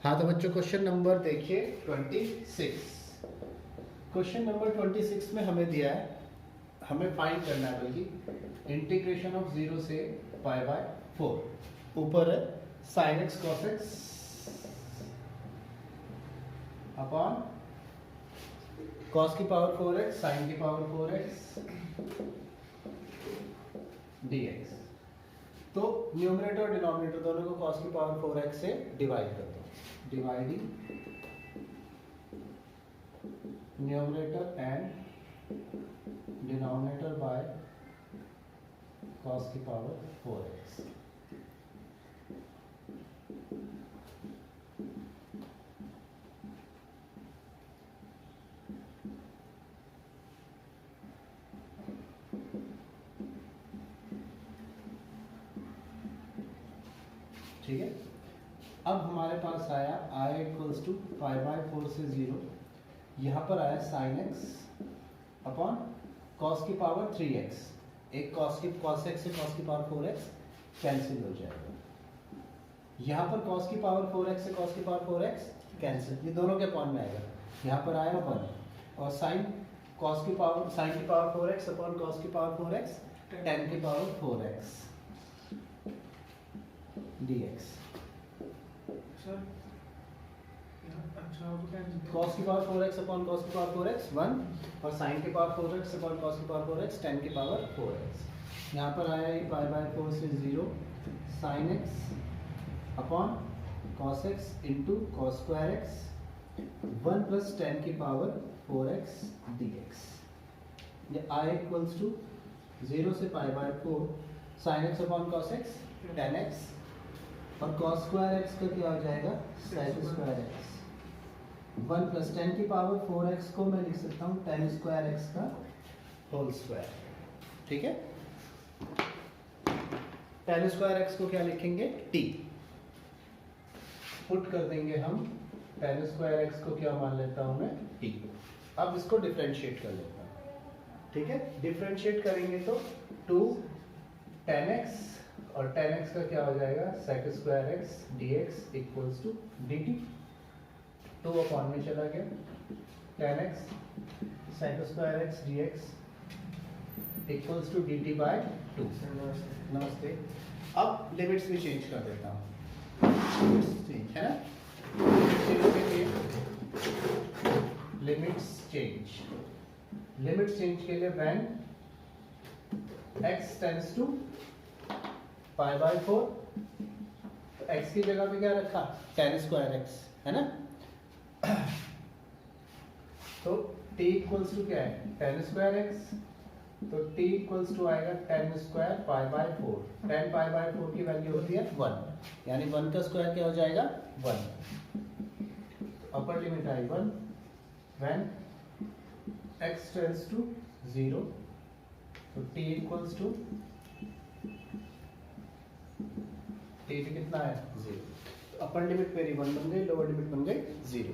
हाँ तो बच्चों क्वेश्चन नंबर देखिए 26। क्वेश्चन नंबर 26 में हमें दिया है, हमें फाइंड करना है बल्कि इंटीग्रेशन ऑफ 0 से पाई बाय 4। ऊपर है sin x cos x upon cos की पावर 4x sin की पावर 4x dx। तो न्यूमरेटर और डिनोमिनेटर दोनों को cos की पावर 4x से डिवाइड कर दो। Dividing numerator and denominator by cos की पावर 4x। ठीक है, अब हमारे पास आया i equals to pi by 4 से 0, यहाँ पर आया sin x अपॉन cos की पावर 3x। एक cos x से cos की पावर 4x कैंसिल हो जाएगा। यहाँ पर cos की पावर 4x से cos की पावर 4x कैंसिल, ये दोनों के अपॉन में आएगा। यहाँ पर आया 1 और sin की पावर 4x अपॉन cos की पावर 4x tan की पावर 4x dx। सर अच्छा cos की पावर 4x अपॉन cos की पावर 4x 1 और sin की पावर 4x अपॉन cos की पावर 4x tan की पावर 4x। यहाँ पर आया ये पाई बाय 4 से 0 sin x upon cos x into cos square x 1 plus tan की पावर 4x dx। ये i इक्वल्स टू 0 से pi by 4 sin x upon cos x tan x और cos स्क्वायर x का क्या हो जाएगा sec square x 1 plus tan की power 4x को मैं लिख सकता हूँ tan स्क्वायर x का होल स्क्वायर। ठीक है, tan स्क्वायर x को क्या लिखेंगे t, पुट कर देंगे हम tan स्क्वायर x को क्या मान लेता हूँ मैं t। अब इसको डिफरेंशिएट कर लेता हूँ। ठीक है, डिफरेंशिएट करेंगे तो 2 tan x और tan x का क्या हो जाएगा sec square x dx equals to dt। 2 upon में चला गया tan x sec square x dx equals to dt by 2। नमस्ते। अब लिमिट्स भी चेंज कर देता हूँ, लिमिट्स है ना, लिमिट्स चेंज के लिए when x tends to pi by 4, तो x की जगह पे क्या रखा tan स्क्वायर x है ना। तो t इक्वल्स टू क्या है tan स्क्वायर x, तो t इक्वल्स टू आएगा tan square pi by 4। tan pi by 4 की वैल्यू होती है 1, यानी 1 का स्क्वायर क्या हो जाएगा 1। अपर लिमिट आई 1 व्हेन x टेंड्स टू 0, तो t इक्वल्स टू कितना है 0। तो अपर लिमिट मेरी 1 बन गई, लोअर लिमिट बन गई 0।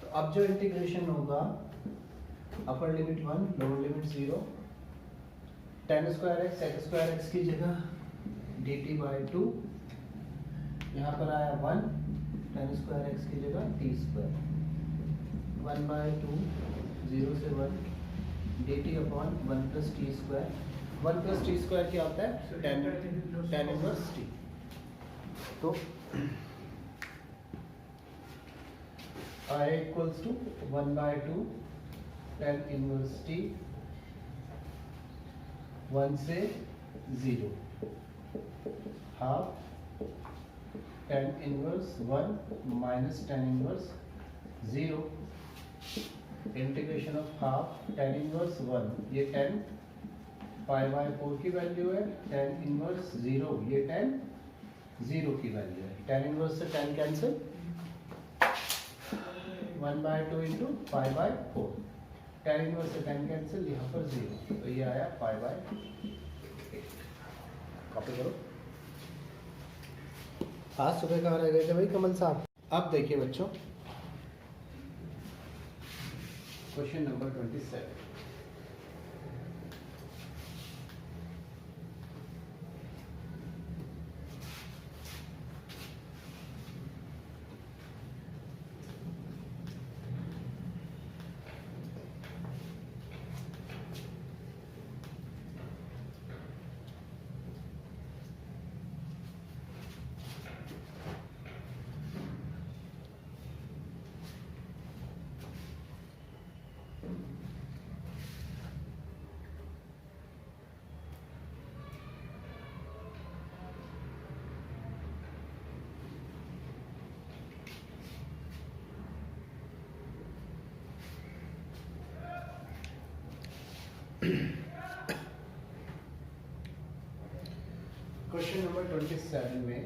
तो अब जो इंटीग्रेशन होगा upper limit 1 lower limit 0, tan square x sec square x की जगह dt बाय 2, यहाँ पर आया 1 tan स्क्वायर x की जगह t स्क्वायर 1 बाय 2 0 से 1 dt upon 1 plus T square. 1 plus T square क्या होता है tan इनवर्स t। तो i equals to 1 by 2 tan inverse t 1 से 0 half tan inverse 1 minus tan inverse 0 integration of half tan inverse 1, ये tan pi by 4 की value है, tan inverse 0 ये tan 0 की वैल्यू है। tan इनवर्स से tan cancel 1 by 2 into pi by 4, tan inverse से tan cancel यहाँ पर 0, तो ये आया पाई बाय 8। कॉपी करो। आज सुबह कहाँ रह गए थे भाई कमल साहब। अब देखिए बच्चों क्वेश्चन नंबर 27। 27 में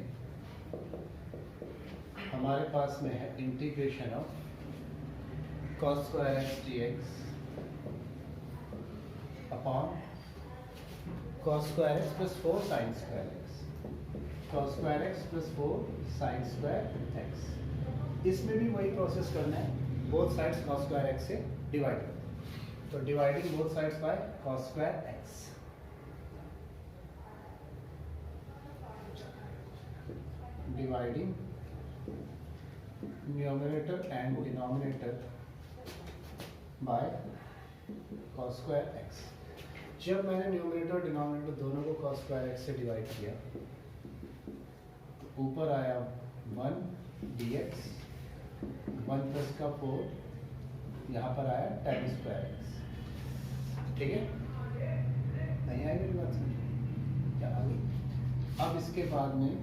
हमारे पास में है integration of cos square x D x upon cos square X plus 4 sign square x, cos square X plus 4 sign square x. इसमें भी वही प्रोसेस करना है, both sides cos square x से डिवाइड कर दो। तो dividing both sides by cos square x, dividing numerator and denominator by cos square x. जब मैंने न्यूमरेटर और डिनोमिनेटर दोनों को cos स्क्वायर एक्स से डिवाइड किया, ऊपर आया 1 dx, 1 प्लस का 4, यहाँ पर आया tan स्क्वायर एक्स। ठीक है, नहीं आई मेरी बात समझ? क्या आ गई? अब इसके बाद में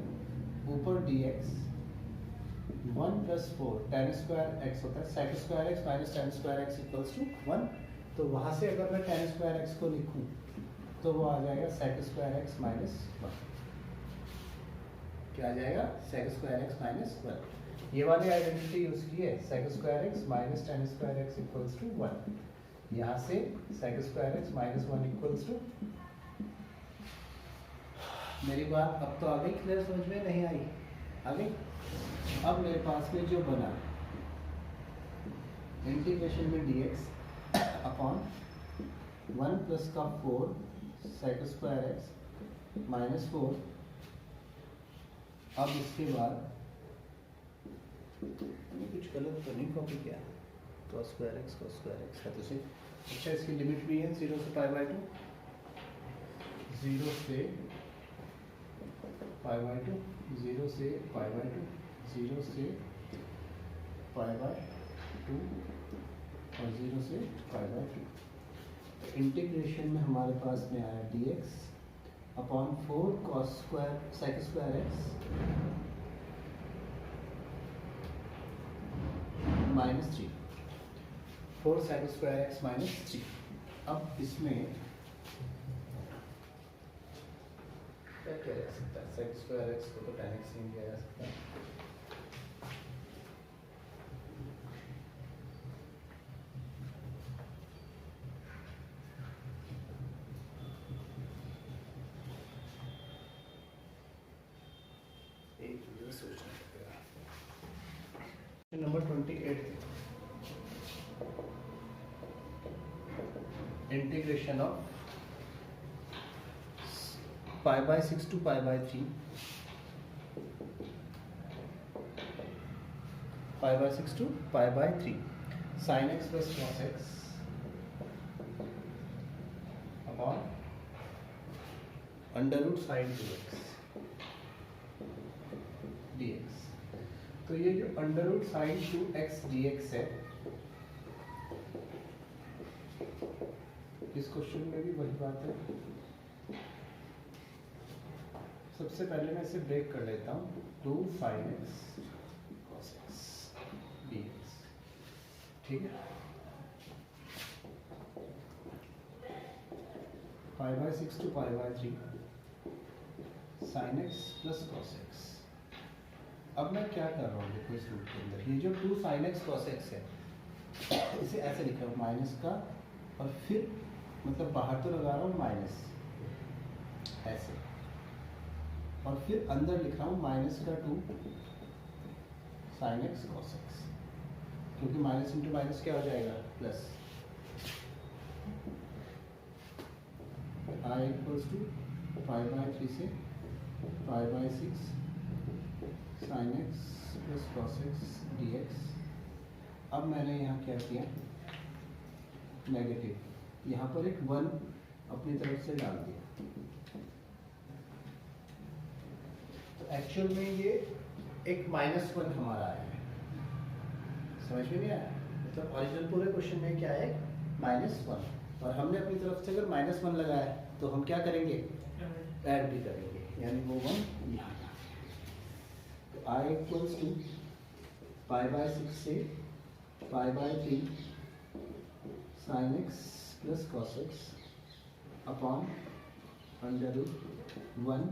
ऊपर dx 1 plus 4 tan square X होता है, sec square x minus tan square x equals to 1। तो वहाँ से अगर मैं tan स्क्वायर एक्स को लिखूँ तो वो आ जाएगा sec स्क्वायर एक्स माइनस 1। क्या आ जाएगा? sec square x minus 1। ये वाली आइडेंटिटी यूज की है, sec square x minus tan square x equals to 1। यहाँ से sec square x minus 1 equals to. मेरी बात अब तो आ गई क्लियर, समझ में नहीं आई? आ गई? अब मेरे पास में जो बना इंटीग्रेशन में dx अपॉन 1 प्लस का 4 sec स्क्वायर एक्स माइनस 4। अब इसके बाद कुछ गलत तो नहीं कॉपी किया, cos स्क्वायर एक्स है तो से। अच्छा, इसकी लिमिट भी है 0 से पाई बाय 2, 0 से पाई बाय 2, 0 से पाई बाय 2, 0 से पाई बाय 2 और 0 से पाई बाय 2। इंटीग्रेशन में हमारे पास में आया dx upon 4 cos square sec square x minus 3, 4 sec square x minus 3। अब इसमें क्या किया जा सकता है? sec स्क्वायर एक्स को तो tan x नहीं किया जा सकता है। एक चीज़ सोचना पड़ेगा। Number 28, integration of pi by 6 to pi by 3, pi by 6 to pi by 3 sine x plus cos X upon under root sine 2x dx। तो ये जो under root sine 2x dx है, इस क्वेश्चन में भी वही बात है। सबसे पहले मैं इसे ब्रेक कर लेता हूँ, 2 sin x cos x dx। ठीक है, pi by 6 to pi by 3 sin x plus cos x। अब मैं क्या कर रहा हूँ, देखो इस रूट के अंदर ये जो 2 sin x cos x है, इसे ऐसे लिख रहा हूँ माइनस का, और फिर मतलब बाहर तो लगा रहा हूँ माइनस ऐसे, और फिर अंदर लिख रहा हूँ माइनस का 2 sin x cos x, क्योंकि माइनस इंटू माइनस क्या हो जाएगा? Plus. i equals to pi by 3 से pi by 6 sin x plus cos x dx। अब मैंने यहाँ क्या किया? नेगेटिव, यहाँ पर एक 1 अपनी तरफ से डाल दिया। तो एक्चुअल में ये एक -1 हमारा आया है। समझ में नहीं आया? मतलब ओरिजिनल पूरे क्वेश्चन में क्या है? -1, और हमने अपनी तरफ से अगर -1 लगाया तो हम क्या करेंगे? ऐड भी करेंगे, यानी वो 1 यहाँ। तो i equals to pi by 6 से pi by 3 sin x plus cos x upon under root 1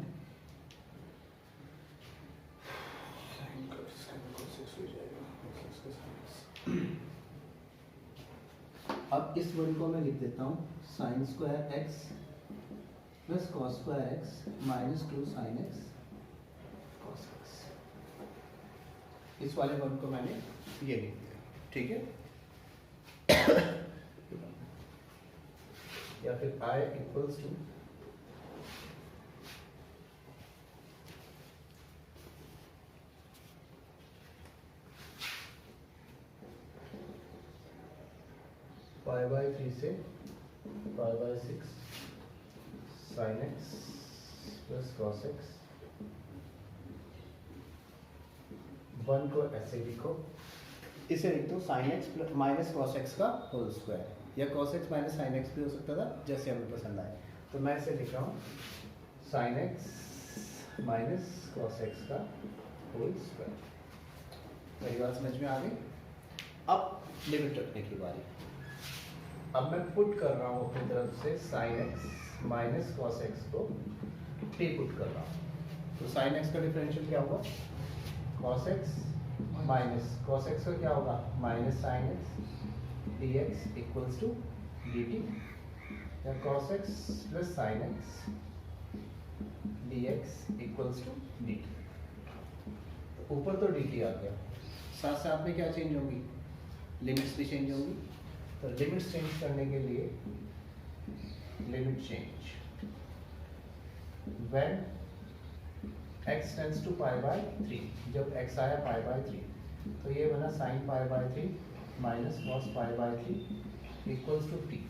अब इस वन को मैं लिख देता हूँ sine square X plus cos square x minus 2 sine X cos X. इस वाले वन को मैंने ये लिख दिया, ठीक है। या फिर I equals to pi by 3 से pi by 6 sine x plus cos X. One को ऐसे लिखो, इसे लिख दो sine x minus cos X का होल स्क्वायर, या cos X minus sine X भी हो सकता था, जैसे हमें पसंद आए। तो मैं इसे लिख रहा हूँ sine x minus cos X का होल स्क्वायर। मेरी बात समझ में आ गई? अब लिमिट रखने की बारी। अब मैं पुट कर रहा हूँ अपनी तरफ से sine x minus cos x को टी पुट कर रहा हूँ। तो साइन एक्स का डिफरेंशियल क्या होगा? Cos X minus cos X का क्या होगा? Minus sine X D x equals to D T, या cos X plus sine X D x equals to D T. ऊपर तो डी टी आ गया, साथ साथ में क्या चेंज होंगी? लिमिट्स भी चेंज होंगी। तो लिमिट्स चेंज करने के लिए limit change when x tends to pi by 3, जब x आया पाई बाय 3 तो ये बना sine pi by 3 minus cos pi by 3 equals to t।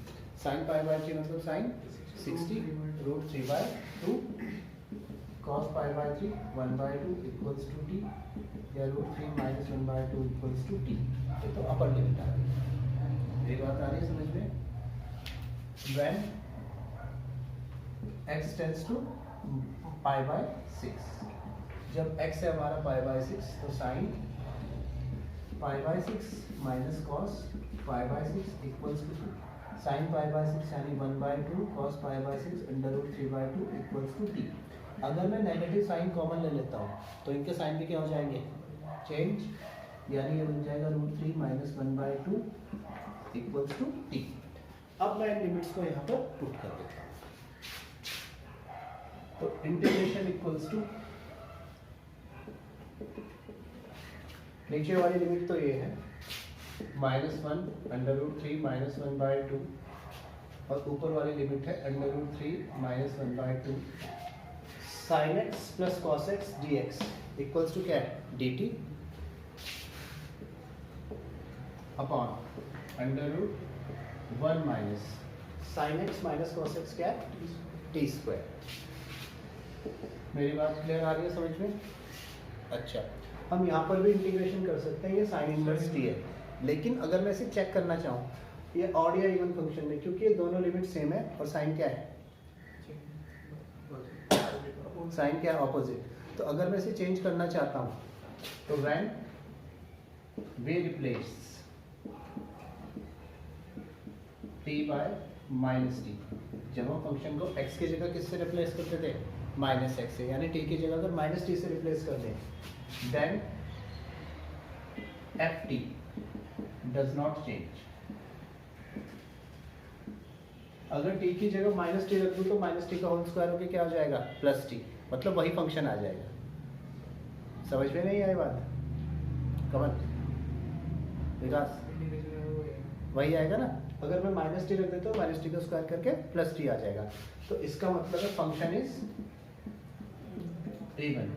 Sine pi by 3 मतलब sine 60 root 3 by 2, cos pi by 3 1 by 2 equals to t, या root 3 minus 1 by 2 equals to t। ये तो upper limit आ गई। मेरी बात आ रही है समझ में? When x tends to pi by 6, जब x है हमारा पाई बाय 6 तो sine pi by 6 minus cos pi by 6 equals to 2। Sine pi by 6 यानी 1 by 2 cos pi by 6 under root 3 by 2 equals to t। अगर मैं negative sign common ले लेता हूँ तो इनके साइन भी क्या हो जाएंगे? चेंज, यानी ये बन जाएगा root 3 minus 1 by 2 equals to t। अब मैं लिमिट्स को यहाँ पर पुट कर देता हूँ। तो इंटीग्रेशन इक्वल्स टू, नीचे वाली लिमिट तो ये है -1 अंडर रूट 3 माइनस 1 बाय 2, और ऊपर वाली लिमिट है under root 3 minus 1 by 2 sine x plus cos x D x equals to क्या है? D t upon under root 1 minus sine x minus cos x क्या है? T square. मेरी बात क्लियर आ रही है समझ में? अच्छा, हम यहाँ पर भी इंटीग्रेशन कर सकते हैं, ये साइन इनवर्स टी है। लेकिन अगर मैं इसे चेक करना चाहूँ ये ऑड या इवन फंक्शन में, क्योंकि ये दोनों लिमिट सेम है और साइन क्या है? साइन क्या है? ऑपोजिट। तो अगर मैं इसे चेंज करना चाहता हूँ तो when we replace t by minus t, जब हम फंक्शन को x की जगह किससे रिप्लेस करते थे? माइनस एक्स से, यानी t की जगह अगर माइनस टी से रिप्लेस कर दें then f t does not change. अगर t की जगह माइनस टी रख दूँ तो माइनस टी का होल स्क्वायर होकर क्या हो जाएगा? प्लस टी, मतलब वही फंक्शन आ जाएगा। समझ में नहीं आई बात? कमल विकास वही आएगा ना। अगर मैं माइनस टी रख देता हूँ माइनस टी का स्क्वायर करके प्लस टी आ जाएगा। तो इसका मतलब है फंक्शन इज इवन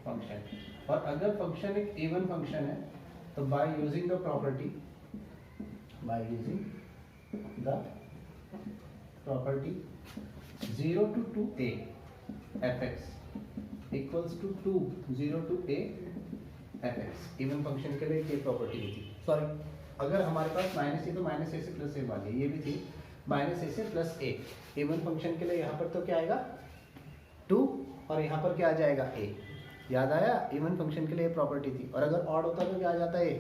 फंक्शन। और अगर फंक्शन एक इवन फंक्शन है तो by using the property property 0 to 2a fx equals to 2 0 to a fx। Even function के लिए ये प्रॉपर्टी भी थी। सॉरी, अगर हमारे पास माइनस ए तो माइनस ए से प्लस ए वाली ये भी थी, माइनस ए से प्लस ए। इवन फंक्शन के लिए यहाँ पर तो क्या आएगा? 2, और यहाँ पर क्या आ जाएगा? a। याद आया? इवन फंक्शन के लिए प्रॉपर्टी थी। और अगर ऑड होता तो क्या आ जाता है?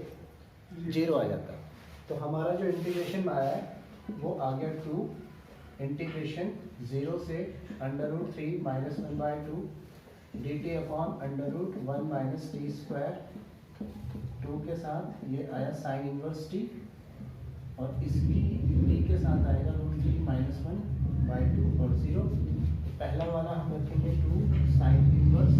0 आ जाता। तो हमारा जो इंटीग्रेशन में आया है वो आ गया 2 इंटीग्रेशन 0 से under root 3 minus 1 by 2 d t upon under root 1 minus t square, 2 के साथ ये आया साइन इनवर्स टी, और इसकी टी के साथ आएगा रूट 3 माइनस 1/2 और 0। पहला वाला हम रखेंगे 2 साइन इनवर्स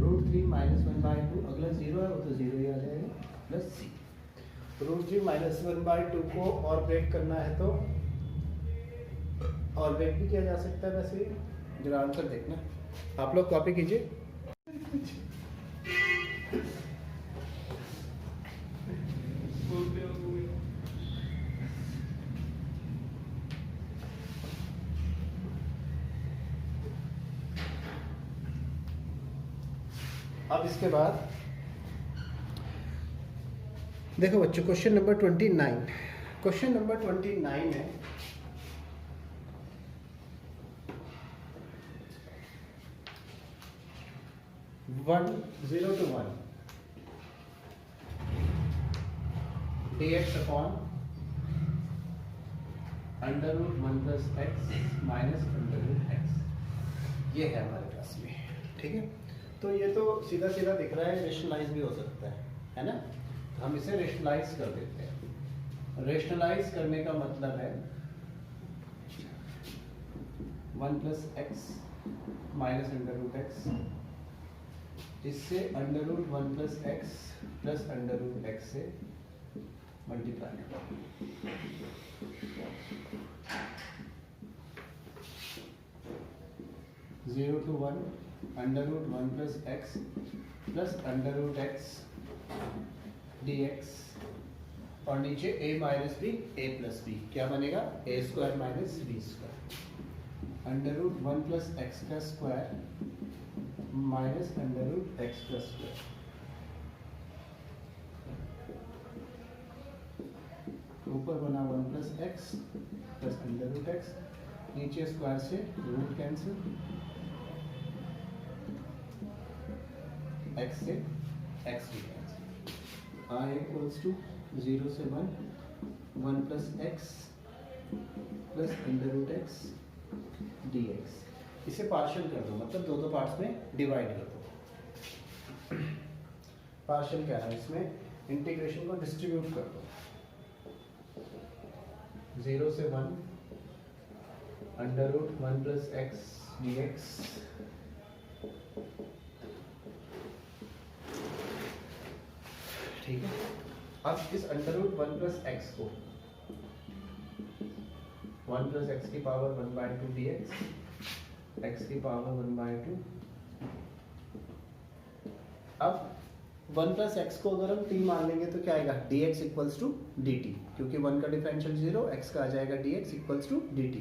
रूट 3 माइनस 1/2, अगला 0 है वो तो 0 ही आ जाएगा, प्लस सी। रूट 3 माइनस 1/2 को और ब्रेक करना है तो और ब्रेक भी किया जा सकता है। वैसे जरा आंसर देखना, आप लोग कॉपी कीजिए। अब इसके बाद देखो बच्चों, क्वेश्चन नंबर 29। क्वेश्चन नंबर 29 है 0 to 1 dx upon under root 1 plus x minus under root x, ये है हमारे पास में। ठीक है, तो ये तो सीधा सीधा दिख रहा है, रेशनलाइज भी हो सकता है ना। तो हम इसे रेशनलाइज कर देते हैं। रेशनलाइज करने का मतलब है 1 plus x minus under root X, इससे under root 1 plus x plus under root X से मल्टीप्लाई करें। 0 to 1 under root 1 plus x plus under root X dx, और नीचे a minus B a plus B, क्या बनेगा a square minus B square, under root 1 plus X का square minus under root X का square. ऊपर बना 1 plus x plus under root x, नीचे square से रूट कैंसिल, एक्स से x भी कैंसिल। आई इक्वल्स टू 0 से 1 plus x plus under root x D x. इसे पार्शियल कर दो, मतलब दो पार्ट्स में डिवाइड कर दो। पार्शियल क्या है, इसमें इंटीग्रेशन को डिस्ट्रीब्यूट कर दो। 0 से 1 under root 1 plus x D x, ठीक है। अब इस अंडर रूट 1 प्लस एक्स को 1 प्लस एक्स की पावर 1/2 dx, एक्स की पावर 1/2। अब 1 प्लस एक्स को अगर हम t मान लेंगे तो क्या आएगा, dx इक्वल्स टू dt, क्योंकि 1 का डिफरेंशियल 0, x का आ जाएगा dx इक्वल्स टू dt।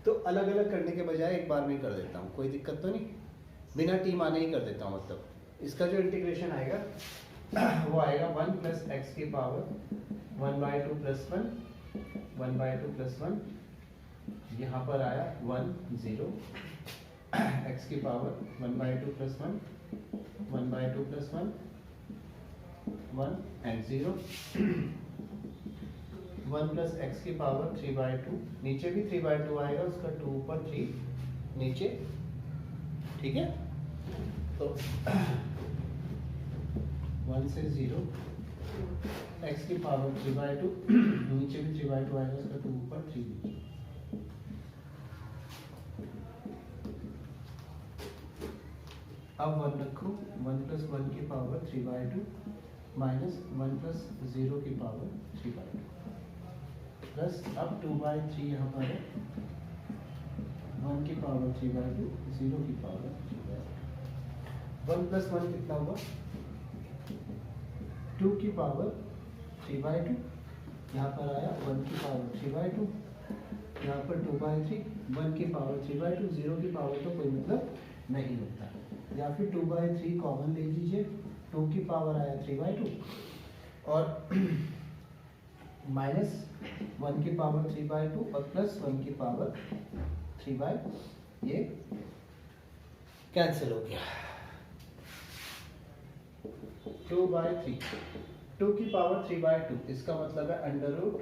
तो अलग अलग करने के बजाय एक बार में कर देता हूँ, कोई दिक्कत तो नहीं, बिना t माने ही कर देता हूँ। मतलब इसका जो इंटीग्रेशन आएगा वो आएगा 1 प्लस एक्स की पावर 1/2 प्लस 1, 1/2 प्लस 1, यहाँ पर आया 1 0, एक्स की power 1/2 plus 1, 1/2 plus 1, 1 and 0, 1 plus x की पावर 3/2, नीचे भी 3/2 आएगा, उसका 2 ऊपर 3 नीचे, ठीक है। तो 1 से 0, एक्स की पावर 3/2, नीचे भी 3/2 आएगा, उसका 2 ऊपर 3 नीचे। अब 1 रखो, 1 प्लस 1 की पावर 3/2 माइनस 1 प्लस 0 की पावर 3/2 प्लस अब 2/3 यहाँ पर है, 1 की पावर 3/2, 0 की पावर 3/2। 1 प्लस 1 कितना हुआ, 2 की पावर 3/2, यहाँ पर आया 1 की पावर 3/2, यहाँ पर 2/3, 1 की पावर 3/2, 0 की पावर तो कोई मतलब नहीं होता, या फिर 2/3 कॉमन ले लीजिए, 2 की पावर आया 3/2 और माइनस 1 की पावर 3/2 और प्लस 1 की पावर 3/, ये कैंसिल हो गया। 2/3, 2 की पावर 3/2, इसका मतलब है अंडर रूट,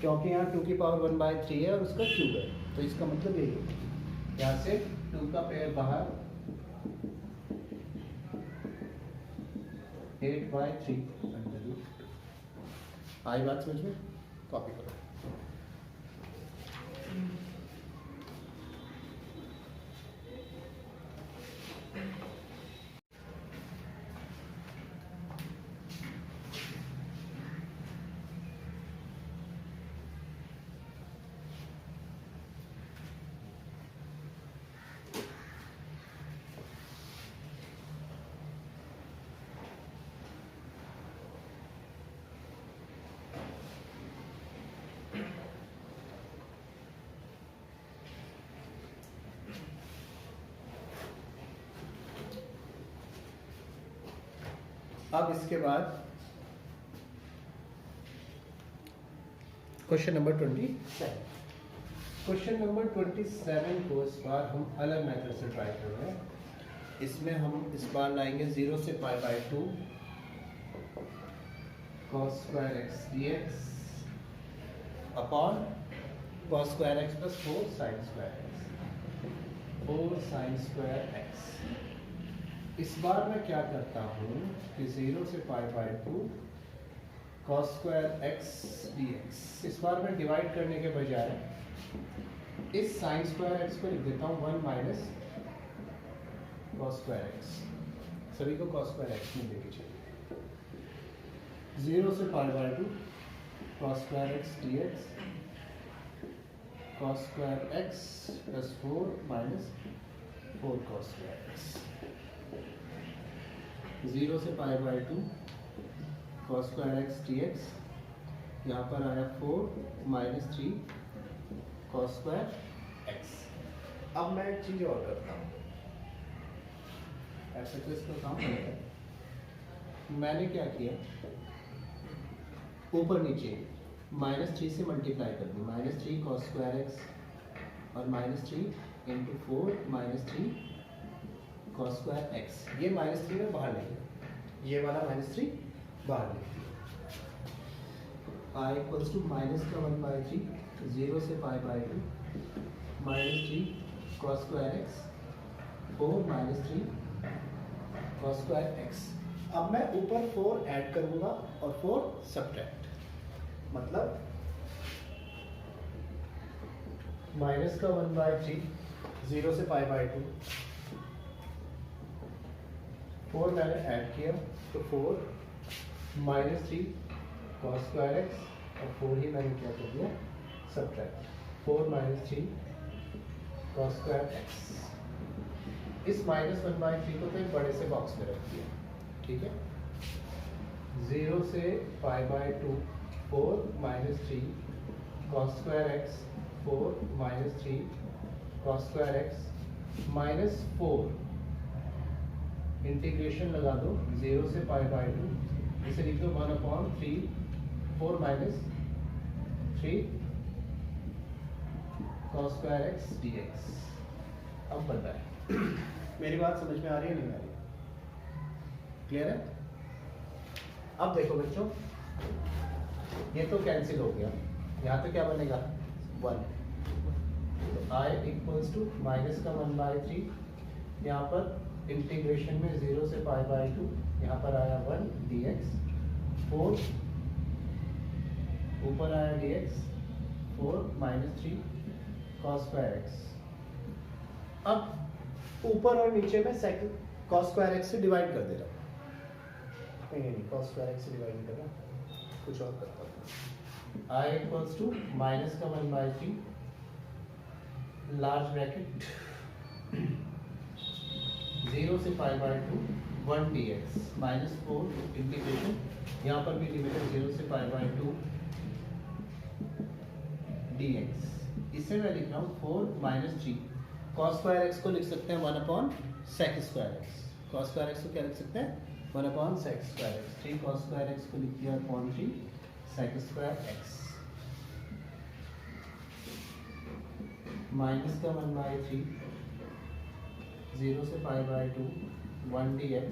क्योंकि यहाँ 2 की पावर 1/3 है और उसका क्यूब है, तो इसका मतलब यही है, यहाँ से 2 का पेयर बाहर 8/3 अंडर रूट। आई बात समझ में? कॉपी करो। अब इसके बाद क्वेश्चन नंबर 27। क्वेश्चन नंबर 27 को इस बार हम अलग मेथड से ट्राई कर रहे हैं। इसमें हम इस बार लाएंगे 0 से π/2 cos square x dx upon cos square x plus 4 sin square x, 4 sin square x। इस बार मैं क्या करता हूँ कि 0 से π/2 cos square x dx, इस बार मैं डिवाइड करने के बजाय इस sin square x को लिख देता हूँ 1 माइनस cos square x। सभी को cos square x में लेके चलिए। 0 से π/2 cos square x dx cos square x plus 4 minus 4 cos square x। 0 से π/2 cos square x dx, यहाँ पर आया 4 minus 3 cos square x। अब मैं एक चीज़ और करता हूँ, ऐसे तो इसका काम है। मैंने क्या किया, ऊपर नीचे -3 से मल्टीप्लाई कर दी, -3 cos square x और -3 इंटू 4 -3 cos square x। ये -3 में बाहर ले लिया, ये वाला -3 बाहर ले लिया। I इक्वल्स टू माइनस का 1/3, 0 से π/2 -3 cos square x 4 -3 cos square x। अब मैं ऊपर 4 ऐड करूंगा और 4 सब्ट्रैक्ट, मतलब माइनस का 1/3, 0 से π/2, 4 मैंने ऐड किया तो 4 -3 cos square x और 4 ही मैंने क्या कर दिया, सब्ट्रैक्ट, 4 -3 cos square x। इस -1/3 को तो एक बड़े से बॉक्स में रख दिया, ठीक है। 0 से π/2 4 -3 cos square x, 4 -3 cos square x -4, integration लगा दो 0 से π/2, इसे लिख दो 1/3 4 -3 cos square x dx। अब बताएं, मेरी बात समझ में आ रही है नहीं आ रही? क्लियर है? अब देखो बच्चों, ये तो कैंसिल हो गया, यहाँ पे क्या बनेगा 1, तो I इक्वल्स टू माइनस का 1/3, यहाँ पर इंटीग्रेशन में 0 से π/2, यहाँ पर आया 1 dx, 4 ऊपर आया dx, 4 -3 cos square x। अब ऊपर और नीचे में सेकंड cos square x से डिवाइड कर दे रहा हूँ, नहीं cos square x से डिवाइड नहीं कर रहा, कुछ और करता हूँ। I इक्वल्स टू माइनस का 1/3 लार्ज ब्रैकेट 0 से π/2 1 dx -4 इंटीग्रेशन, यहाँ पर भी लिमिट है 0 से π/2 dx। इसे मैं लिख रहा हूँ 4 -3 cos square x को लिख सकते हैं 1/sec square x। cos square x को क्या लिख सकते हैं 1/sec square x। 3 cos square x को लिख दिया 3 sec square x माइनस का 1/3 0 से π/2 1 dx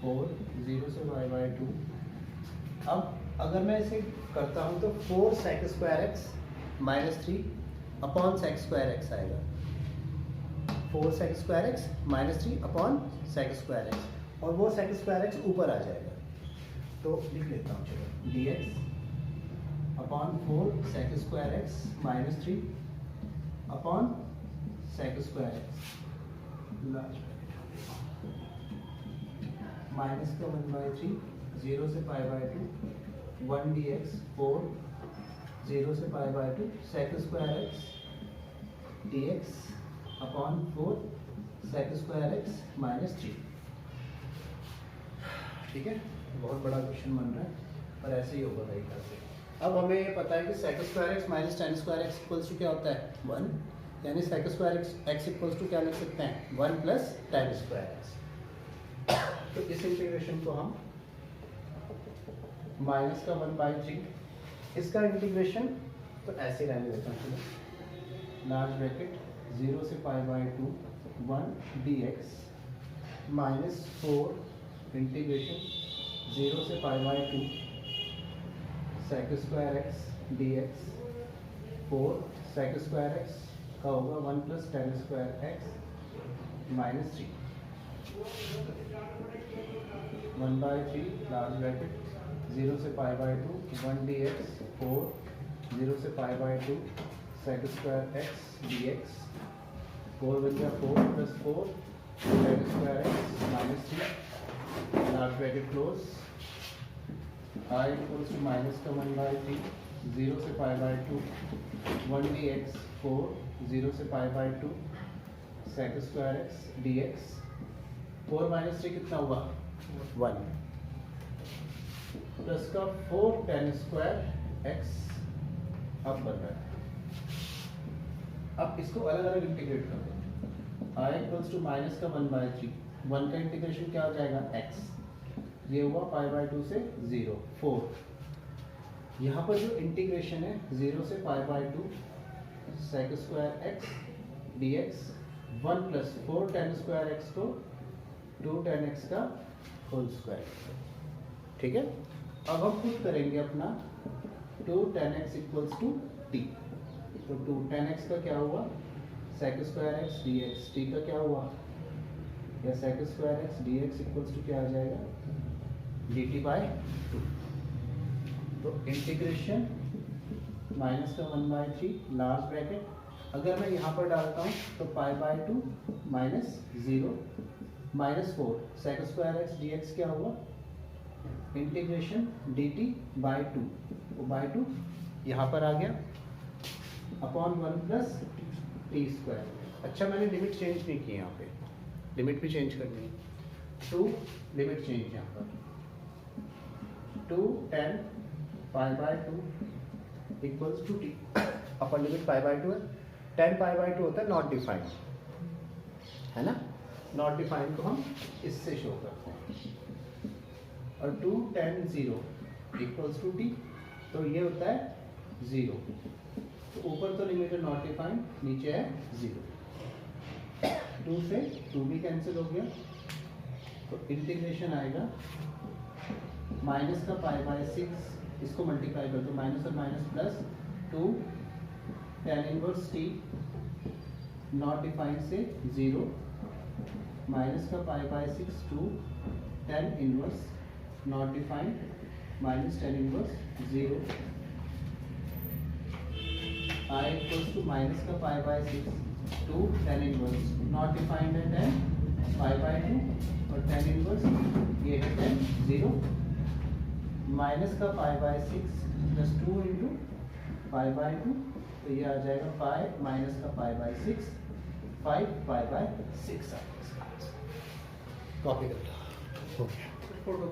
4 0 से π/2। अब अगर मैं इसे करता हूँ तो 4 sec square x -3 upon sec square x आएगा, 4 sec square x minus 3 upon sec square x, और वो sec स्क्वायर एक्स ऊपर आ जाएगा, तो लिख लेता हूँ चलो D x upon 4 sec square x minus 3 upon sec square x minus का 1/3 0 से पाई बाई 2 1 डी एक्स 4 0 से pi by 2 sec square x D x upon 4 sec square x minus 3। ठीक है, बहुत बड़ा क्वेश्चन बन रहा है पर ऐसे ही होगा तरीका से। अब हमें ये पता है कि sec square x minus tan square x equals to क्या होता है 1, यानी sec square x equals to क्या लिख सकते हैं 1 प्लस tan स्क्वायर एक्स। तो इस इंटीग्रेशन को हम माइनस का 1/3, इसका इंटीग्रेशन तो ऐसे रहने देता हूँ, लार्ज ब्रैकेट 0 से pi by 2 1 D x minus 4 integration 0 से pi by 2 sec square x D x 4 sec square x का होगा 1 plus tan square x minus 3 1/3 large bracket 0 से पाई बाई 2 1 डी एक्स 4 0 से pi by 2 sec square x D x 4 बन गया 4 plus 4 sec square x minus 3 large bracket close I equals to minus का 1/3 0 से pi by 2 1 D x 4 0 से pi by 2 sec square x D x 4 minus 3 कितना हुआ 1 plus का 4 tan square x अब बन रहा है। अब इसको अलग अलग इंटीग्रेट कर दो। I इक्वल्स टू माइनस का 1/3 1 का इंटीग्रेशन क्या हो जाएगा x, ये हुआ पाई बाई 2 से 0 4। यहाँ पर जो इंटीग्रेशन है 0 से pi by 2 sec square x D x 1 plus 4 tan square x को 2 tan x का होल स्क्वायर। ठीक है, अब हम खुद करेंगे अपना 2 tan x equals to t, तो 2 tan x का क्या हुआ sec square x D x, t का क्या हुआ या sec square x D x equals to क्या आ जाएगा dt बाई 2। तो इंटीग्रेशन माइनस का 1/3 लार्ज ब्रैकेट, अगर मैं यहाँ पर डालता हूँ तो पाई by 2 minus 0 minus 4 sec square x D x क्या हुआ इंटीग्रेशन डी टी बाई 2, वो बाई 2 यहाँ पर आ गया अपॉन 1 प्लस टी स्क्वायर। अच्छा, मैंने लिमिट चेंज नहीं की, यहाँ पे लिमिट भी चेंज करनी है, 2 लिमिट चेंज यहाँ पर 2 tan pi by 2 equals to t, upper limit pi by 2 है, tan पाई बाई 2 होता है नॉट डिफाइंड, है ना, नॉट डिफाइंड को हम इससे शो करते हैं, और 2 tan 0 इक्वल्स टू टी, तो ये होता है 0, तो ऊपर तो लिमिट है नॉट डिफाइंड, नीचे है 0, 2 से 2 भी कैंसिल हो गया, तो इंटीग्रेशन आएगा माइनस का पाई बाई 6, इसको मल्टीप्लाई कर दो माइनस और minus plus 2 tan inverse T not defined से 0 माइनस का pi by 6 2 tan inverse not defined minus tan inverse 0 I equals to minus का pi by 6 2 tan inverse not defined है tan pi by 2 और tan inverse ये है tan 0 minus का pi by 6 plus 2 into pi by 2, तो ये आ जाएगा pi minus का pi by 6 5 pi by 6 copy कर लो। फोटो